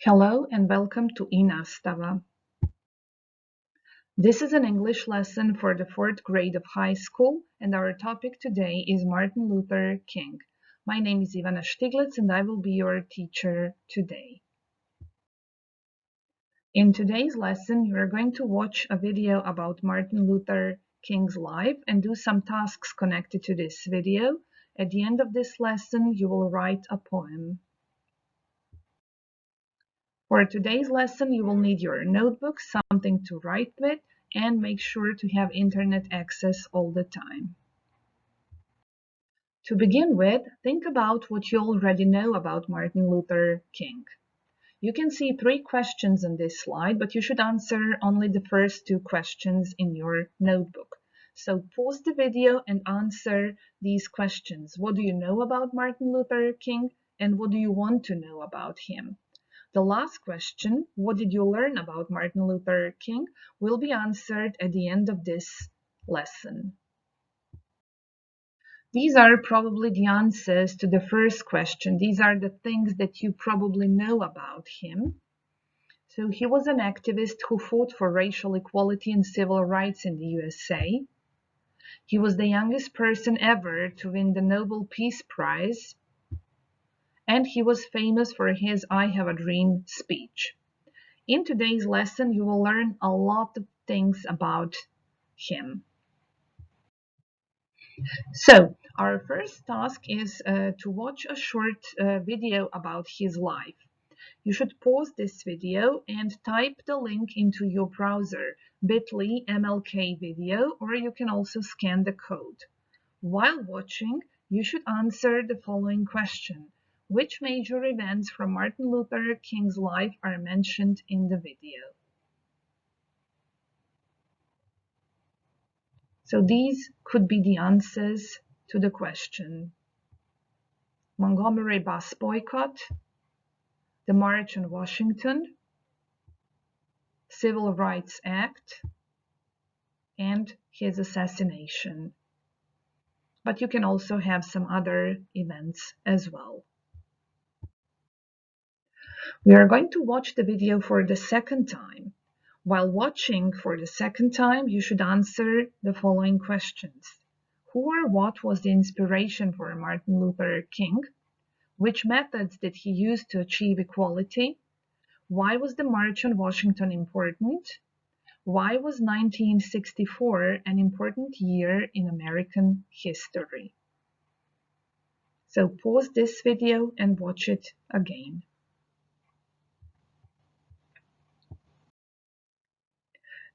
Hello and welcome to i-nastava. This is an English lesson for the 4th grade of high school, and our topic today is Martin Luther King. My name is Ivana Štiglec and I will be your teacher today. In today's lesson, you are going to watch a video about Martin Luther King's life and do some tasks connected to this video. At the end of this lesson, you will write a poem. For today's lesson, you will need your notebook, something to write with, and make sure to have internet access all the time. To begin with, think about what you already know about Martin Luther King. You can see 3 questions on this slide, but you should answer only the first 2 questions in your notebook. So pause the video and answer these questions. What do you know about Martin Luther King, and what do you want to know about him? The last question, what did you learn about Martin Luther King, will be answered at the end of this lesson. These are probably the answers to the first question. These are the things that you probably know about him. So he was an activist who fought for racial equality and civil rights in the USA. He was the youngest person ever to win the Nobel Peace Prize. And he was famous for his I Have a Dream speech. In today's lesson, you will learn a lot of things about him. So, our first task is to watch a short video about his life. You should pause this video and type the link into your browser, bit.ly MLK video, or you can also scan the code. While watching, you should answer the following question. Which major events from Martin Luther King's life are mentioned in the video? So these could be the answers to the question. Montgomery bus boycott, the March on Washington, Civil Rights Act, and his assassination. But you can also have some other events as well. We are going to watch the video for the second time. While watching for the second time, you should answer the following questions. Who or what was the inspiration for Martin Luther King? Which methods did he use to achieve equality? Why was the March on Washington important? Why was 1964 an important year in American history? So pause this video and watch it again.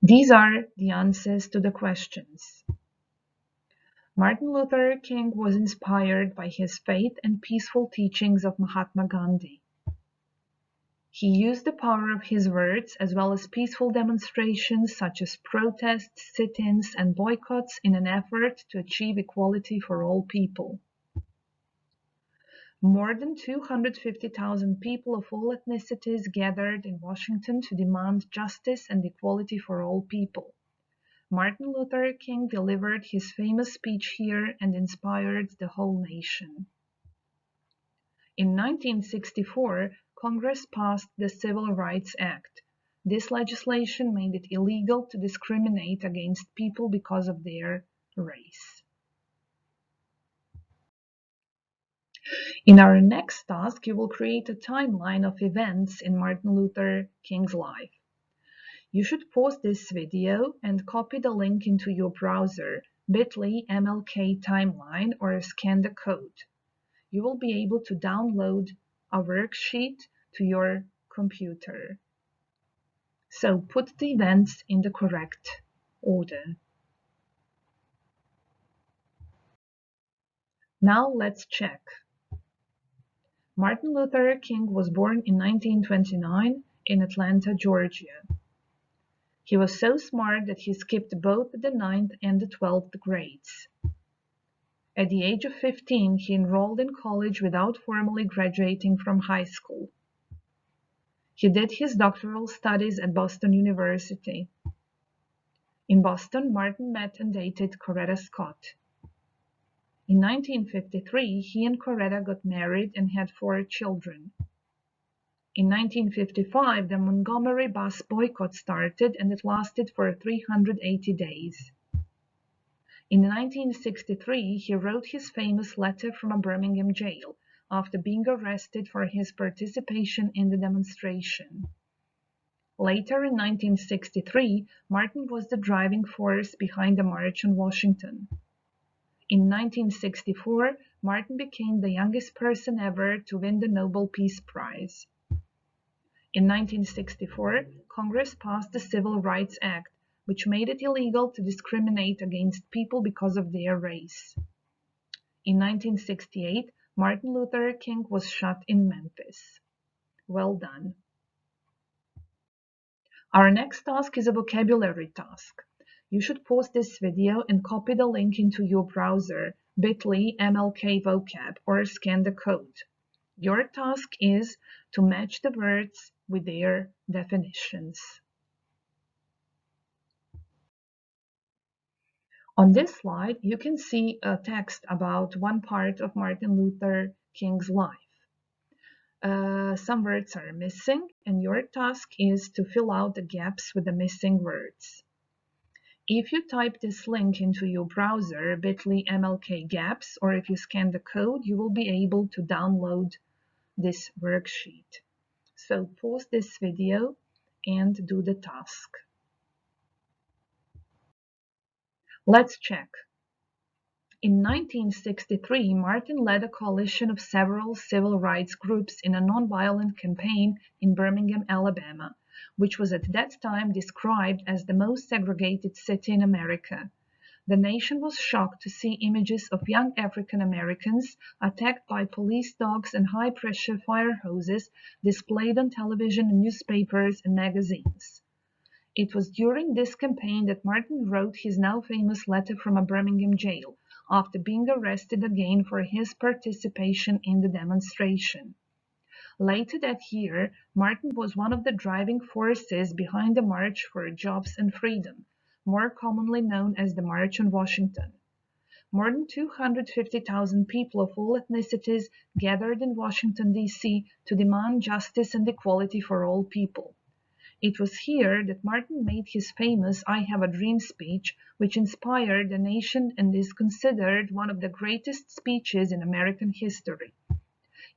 These are the answers to the questions. Martin Luther King was inspired by his faith and peaceful teachings of Mahatma Gandhi. He used the power of his words as well as peaceful demonstrations such as protests, sit-ins, and boycotts in an effort to achieve equality for all people. More than 250,000 people of all ethnicities gathered in Washington to demand justice and equality for all people. Martin Luther King delivered his famous speech here and inspired the whole nation. In 1964, Congress passed the Civil Rights Act. This legislation made it illegal to discriminate against people because of their race. In our next task, you will create a timeline of events in Martin Luther King's life. You should pause this video and copy the link into your browser, bit.ly MLK timeline, or scan the code. You will be able to download a worksheet to your computer. So put the events in the correct order. Now let's check. Martin Luther King was born in 1929 in Atlanta, Georgia. He was so smart that he skipped both the 9th and the 12th grades. At the age of 15, he enrolled in college without formally graduating from high school. He did his doctoral studies at Boston University. In Boston, Martin met and dated Coretta Scott. In 1953, he and Coretta got married and had 4 children. In 1955, the Montgomery bus boycott started and it lasted for 380 days. In 1963, he wrote his famous letter from a Birmingham jail after being arrested for his participation in the demonstration. Later in 1963, Martin was the driving force behind the March on Washington. In 1964, Martin became the youngest person ever to win the Nobel Peace Prize. In 1964, Congress passed the Civil Rights Act, which made it illegal to discriminate against people because of their race. In 1968, Martin Luther King was shot in Memphis. Well done. Our next task is a vocabulary task. You should pause this video and copy the link into your browser, bit.ly MLK vocab, or scan the code. Your task is to match the words with their definitions. On this slide, you can see a text about one part of Martin Luther King's life. Some words are missing, and your task is to fill out the gaps with the missing words. If you type this link into your browser, bit.ly MLK gaps, or if you scan the code, you will be able to download this worksheet. So pause this video and do the task. Let's check. In 1963, Martin led a coalition of several civil rights groups in a nonviolent campaign in Birmingham, Alabama, which was at that time described as the most segregated city in America. The nation was shocked to see images of young African Americans attacked by police dogs and high-pressure fire hoses displayed on television, newspapers, and magazines. It was during this campaign that Martin wrote his now famous letter from a Birmingham jail, after being arrested again for his participation in the demonstration. Later that year, Martin was one of the driving forces behind the March for Jobs and Freedom, more commonly known as the March on Washington. More than 250,000 people of all ethnicities gathered in Washington, D.C. to demand justice and equality for all people. It was here that Martin made his famous I Have a Dream speech, which inspired the nation and is considered one of the greatest speeches in American history.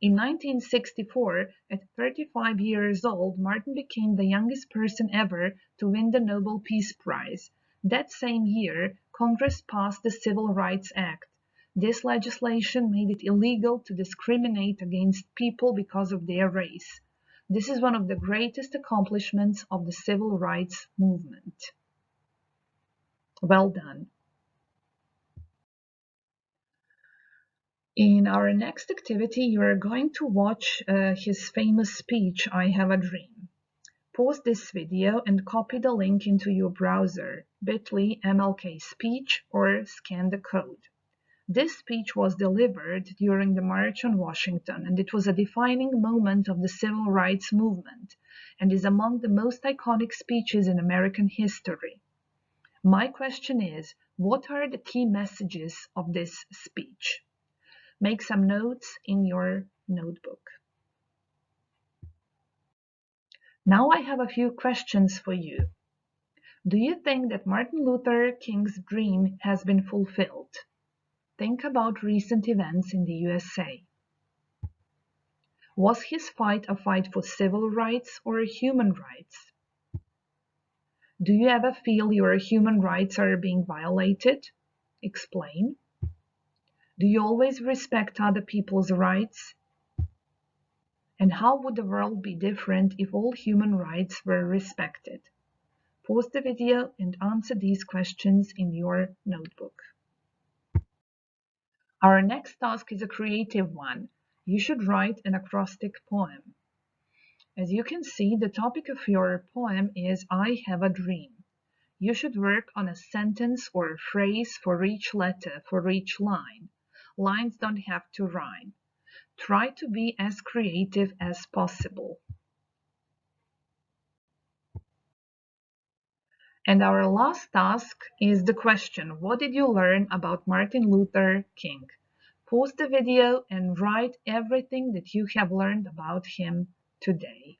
In 1964, at 35 years old, Martin became the youngest person ever to win the Nobel Peace Prize. That same year, Congress passed the Civil Rights Act. This legislation made it illegal to discriminate against people because of their race. This is one of the greatest accomplishments of the civil rights movement. Well done. In our next activity, you are going to watch his famous speech, I Have a Dream. Pause this video and copy the link into your browser, bit.ly MLK speech, or scan the code. This speech was delivered during the March on Washington, and it was a defining moment of the civil rights movement, and is among the most iconic speeches in American history. My question is, what are the key messages of this speech? Make some notes in your notebook. Now I have a few questions for you. Do you think that Martin Luther King's dream has been fulfilled? Think about recent events in the USA. Was his fight a fight for civil rights or human rights? Do you ever feel your human rights are being violated? Explain. Do you always respect other people's rights? And how would the world be different if all human rights were respected? Pause the video and answer these questions in your notebook. Our next task is a creative one. You should write an acrostic poem. As you can see, the topic of your poem is I Have a Dream. You should work on a sentence or a phrase for each letter, for each line. Lines don't have to rhyme. Try to be as creative as possible. And our last task is the question, what did you learn about Martin Luther King? Pause the video and write everything that you have learned about him today.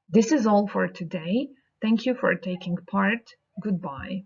This is all for today. Thank you for taking part. Goodbye.